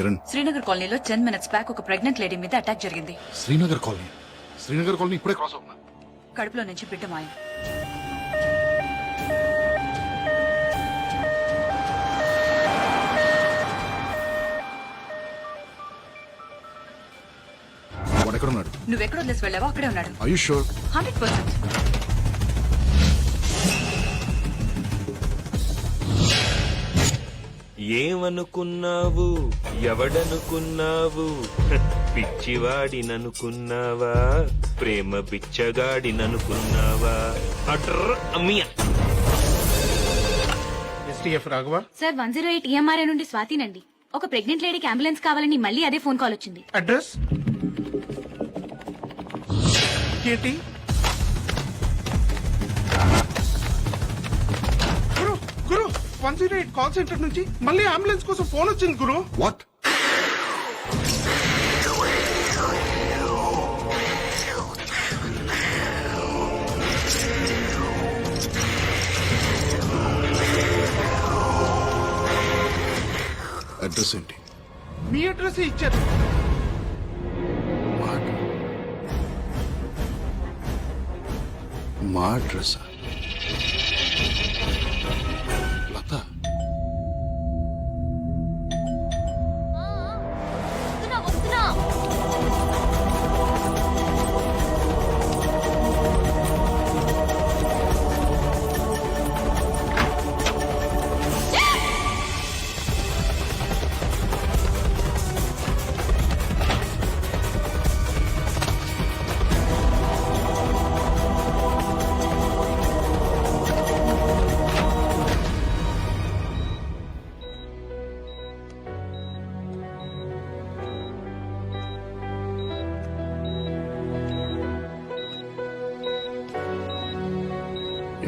కిరణ్, శ్రీనగర్ కాలనీలో 10 minutes back ఒక pregnant lady మీద అటాక్ జరిగింది. శ్రీనగర్ కాలనీ ఇప్పుడే క్రాస్ అవుతున్నా. కడుపులో నుంచి బిడ్డ మాయం. వాడు ఎక్కడ ఉన్నాడు? నువ్వెక్కడ వదిలేసి వెళ్ళావో అక్కడే ఉన్నాడు. Are you sure? 100%. ఏమనుకున్నావు ఎవడనుకున్నావు పిచ్చివాడిననుకున్నావా ప్రేమ బిచ్చగాడిననుకున్నావా అట్ర అమ్మియా ఎస్టీఎఫ్ రాఘవ సార్ 108 EMRA నుండి స్వాతినండి. ఒక ప్రెగ్నెంట్ లేడీకి అంబులెన్స్ కావాలని మళ్ళీ అదే ఫోన్ కాల్ వచ్చింది. అడ్రస్ ఏంటి? గురు గురు 108 కాల్ సెంటర్ నుంచి మళ్ళీ అంబులెన్స్ కోసం ఫోన్ వచ్చింది గురు. వాట్? అడ్రస్ ఏంటి? మీ అడ్రస్ ఇచ్చారు. మా అడ్రస్ లత.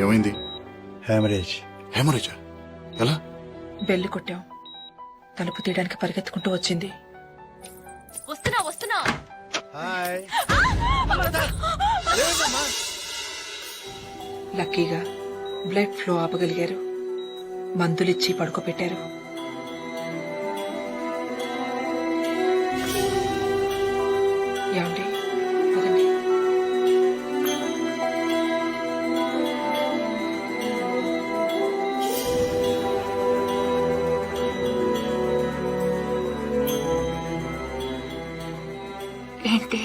ఏమైంది? హెమరేజా? ఎలా? బెల్లి కొట్టాం. తలుపు తీయడానికి పరిగెత్తుకుంటూ వచ్చింది. వస్తున్నా లక్కీగా బ్లడ్ ఫ్లో ఆపగలిగారు. మందులిచ్చి పడుకోబెట్టారు. ఏమండి పదండి. ఏంటి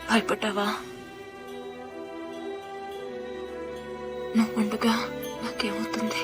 భయపడ్డావా? నువ్వు ఉండగా నాకేమవుతుంది?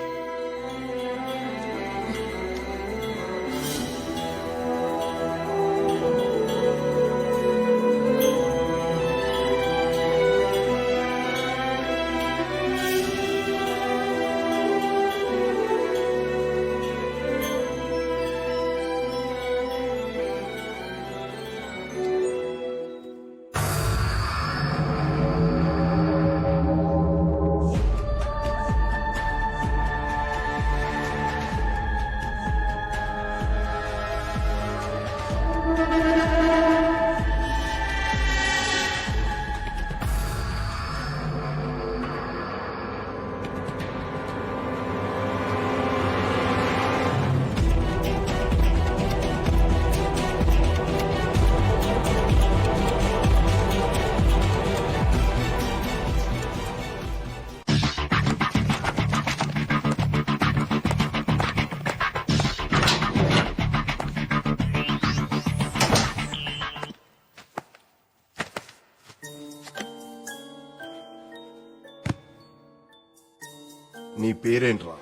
నీ పేరేంట్రా?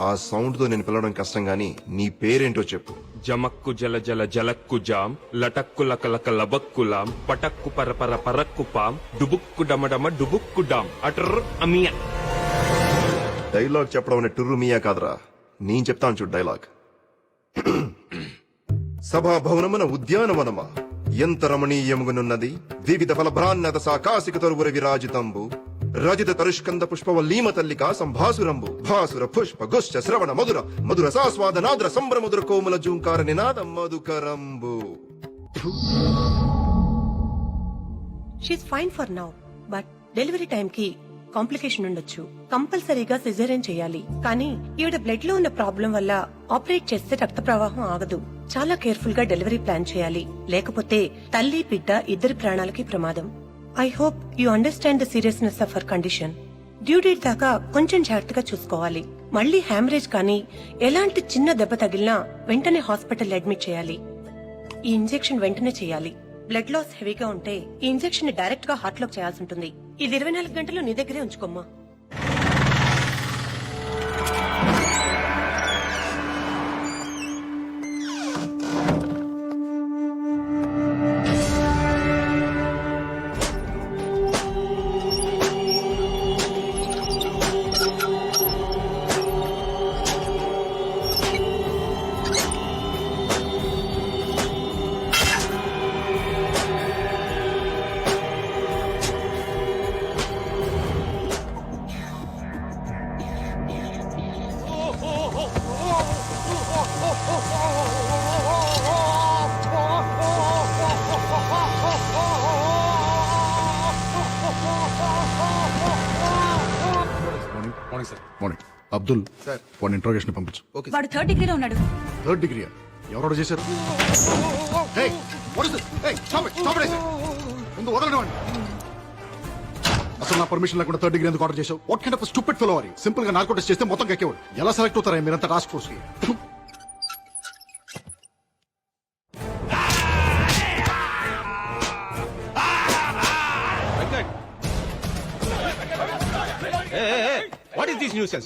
ఆ సౌండ్ తో నేను పిలవడం కష్టం గాని నీ పేరేంటో చెప్పు. జమక్కు జల జల జలక్కు జాం లటక్కు లకలక లబక్కులాం పటక్కు పరపర పరక్కు పాం డుబుక్కు డమడమ డుబుక్కు డాం అట్ర అమియా. డైలాగ్ చెప్పడం అనే టుర్రు మియా కాదురా, నేను చెప్తాను చూడు డైలాగ్. సభా భవనమున ఉద్యానవనమా ఎంత రమణీయముగనున్నది, వివిధ ఫలభ్రాన్నత సాకాశిక తరువుర విరాజితంబు రజిత తరుష్కంద పుష్పవల్లీమ తల్లికా సంభాసురంబు భాసుర పుష్ప గుశ్చ శ్రవణ మధుర మధుర సాస్వాద నాద్ర సంభ్రముదుర కోమల జూంకార నినాద మధుకరంబు. She's fine for now, but delivery time కి కాంప్లికేషన్ ఉండొచ్చు. కంపల్సరీగా సిజేరియన్ చేయాలి. కానీ ఈవిడ బ్లడ్ లో ఉన్న ప్రాబ్లం వల్ల ఆపరేట్ చేస్తే రక్త ప్రవాహం ఆగదు. చాలా కేర్ఫుల్ గా డెలివరీ ప్లాన్ చేయాలి. లేకపోతే తల్లి బిడ్డ ఇద్దరి ప్రాణాలకి ప్రమాదం. I hope you understand the seriousness of her condition. Due date దాకా కొంచెం జాగ్రత్తగా చూసుకోవాలి. మళ్ళీ హ్యామరేజ్ కానీ ఎలాంటి చిన్న దెబ్బ తగిలినా వెంటనే హాస్పిటల్ అడ్మిట్ చేయాలి. ఈ ఇంజెక్షన్ వెంటనే చేయాలి. బ్లడ్ లాస్ హెవీగా ఉంటే ఈ ఇంజెక్షన్ ని డైరెక్ట్ గా హార్ట్ లోకి చేయాల్సి ఉంటుంది. ఇది 24 గంటలు నీ దగ్గరే ఉంచుకోమ్మా. Morning sir. Morning. Abdul sir వాడిని ఇంట్రోగేషన్ పంపించు. వాడు 3rd డిగ్రీలో ఉన్నాడు. 3rd డిగ్రీ ఎవరు చేశారు? Hey, what is this? Hey, stop it, stop it, I said. ముందు వదలండి వాడిని. అసలు నా పర్మిషన్ లేకుండా 3rd డిగ్రీ ఎందుకు ఆర్డర్ చేశావు? What kind of stupid fellow are you? Simple గా నార్కో టెస్ట్ చేస్తే మొత్తం కక్కేవాడు. ఎలా సెలెక్ట్ అవుతారా మీరంతా టాస్క్ ఫోర్స్ కి? What is this nuisance?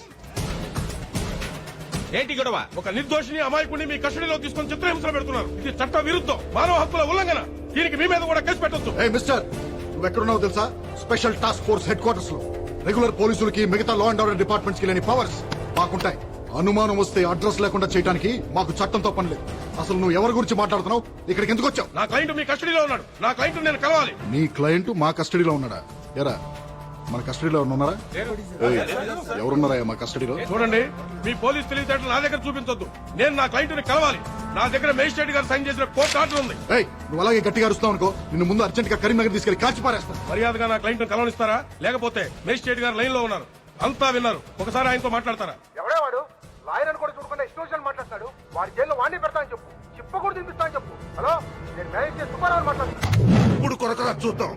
ఏంటి గొడవ? ఒక నిర్దోషిని అమాయకుడిని మీ కస్టడీలో తీసుకొని చిత్రహింసలు పెడుతున్నారు. ఇది చట్ట విరుద్ధం, మానవ హక్కుల ఉల్లంఘన. దీనికి మీ మీద కూడా కేసు పెట్టొచ్చు. ఏ మిస్టర్, నువ్వు ఎక్కడున్నావు తెలుసా? Special task force head quarters లో. రెగ్యులర్ పోలీసులకి మిగతా లా అండ్ ఆర్డర్ డిపార్ట్మెంట్స్ కి లేని పవర్స్ మాకుంటాయి. అనుమానం వస్తే అడ్రస్ లేకుండా చేయడానికి మాకు చట్టంతో పని లేదు. అసలు నువ్వు ఎవరి గురించి మాట్లాడుతున్నావు? ఇక్కడికి ఎందుకు వచ్చావు? నా క్లయింట్ మీ కస్టడీలో ఉన్నాడు. నా క్లయింట్ నేను కలవాలి. నీ క్లయింట్ మా కస్టడీలో ఉన్నాడా? ఎరా, మన కస్టడీలో ఎవరు ఉన్నారా? ఏయ్, ఎవరున్నారా మా కస్టడీలో? చూడండి, మీ పోలీస్ తెలివితేటలు నా దగ్గర చూపించొద్దు. నేను నా క్లయింట్ ని కలవాలి. నా దగ్గర మేజిస్ట్రేట్ గారు సైన్ చేసిన కోర్టు ఆర్డర్ ఉంది. ఏయ్, నువ్వు అలాగే గట్టిగా అరుస్తావు అనుకో, నిన్ను ముందు అర్జెంట్ గా కరీంనగర్ తీసుకెళ్లి కాల్చి పారేస్తాను. మర్యాదగా నా క్లయింట్ ని కలవనిస్తారా? లేకపోతే మేజిస్ట్రేట్ గారు లైన్ లో ఉన్నారు, అంతా విన్నారు. ఒకసారి ఆయనతో మాట్లాడతారా? ఎవడేవాడు? లాయర్ అని కూడా చూడకుండా ఎక్స్టోషన్ మాట్లాడతాడు. వాడి జైల్లో వాడిని పెడతా అని చెప్పు. చిప్ప కూడా తినిపిస్తా అని చెప్పు. హలో, నేను మేనేజ్ చేసి సుబ్బారావు మాట్లాడుతున్నా. ఇప్పుడు కొరకరా చూద్దాం.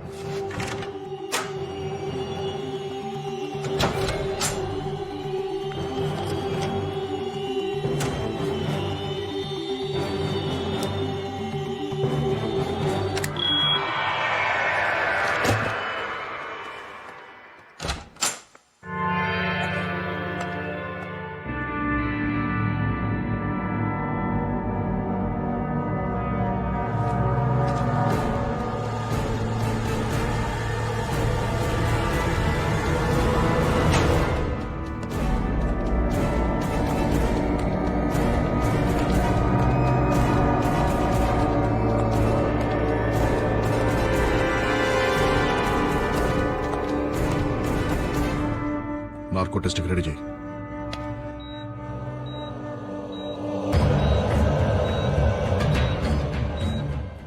నార్కో టెస్ట్ రెడీ చేయి.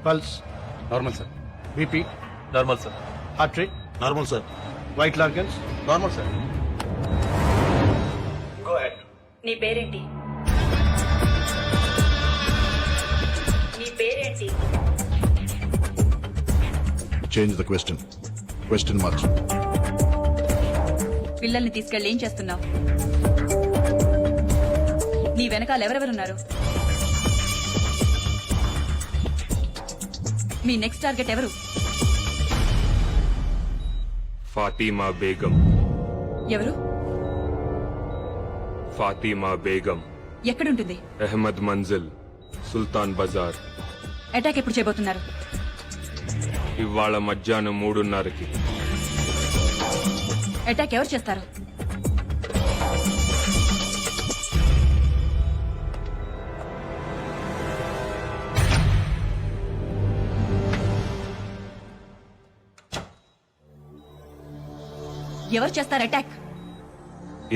Pulse normal sir. BP normal sir. Heart rate normal sir. White లార్గన్స్ నార్మల్ సార్. Go ahead. నీ పేరేంటి? నీ పేరేంటి? చేంజ్ ద క్వశ్చన్ మార్చు. పిల్లల్ని తీసుకెళ్లి ఏం చేస్తున్నావు? నీ వెనకాల ఎవరెవరున్నారు? మీ నెక్స్ట్ టార్గెట్ ఎవరు? ఫాతిమా బేగం. ఎవరు? ఫాతిమా బేగం ఎక్కడుంటుంది? అహ్మద్ మంజిల్, సుల్తాన్ బజార్. అటాక్ ఎప్పుడు చేయబోతున్నారు? ఇవాళ మధ్యాహ్నం 3:30కి. అటాక్ ఎవరు చేస్తారు? ఎవరు చేస్తారు అటాక్?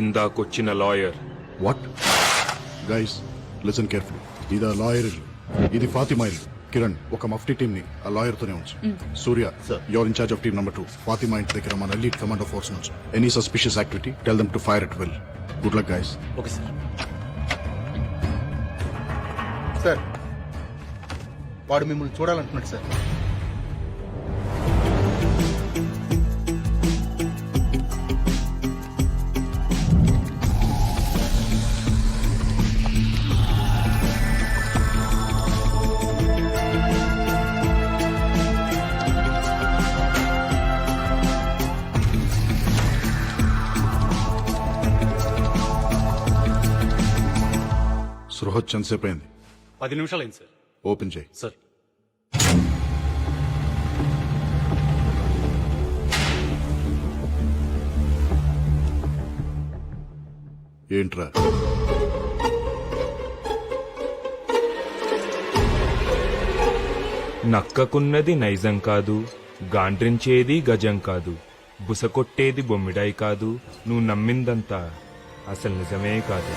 ఇందాకొచ్చిన lawyer. What? Guys listen carefully. ఇది లాయర్ ఇల్లు, ఇది ఫాతిమా ఇల్లు. కిరణ్ ఒక మఫ్టీ టీమ్ ని ఆ లాయర్ తోనే ఉంచు. Surya your in charge of team number 2 Fatima ఇంటి దగ్గర మన ఎలీట్ కమాండో ఫోర్స్ నుంచి any suspicious activity tell them to fire at will. Good luck guys. Okay sir. Sir వాడు మిమ్మల్ని చూడాలంటున్నాడు సార్. సృహత్ ఎంతసేపు అయింది? 10 నిమిషాలు అయింది సార్. ఓపెన్ చేయి. సార్ ఏంట్రా? నక్కకున్నది నైజం కాదు, గాండ్రించేది గజం కాదు, బుసకొట్టేది బొమ్మిడాయి కాదు, నువ్వు నమ్మిందంతా అసలు నిజమే కాదు.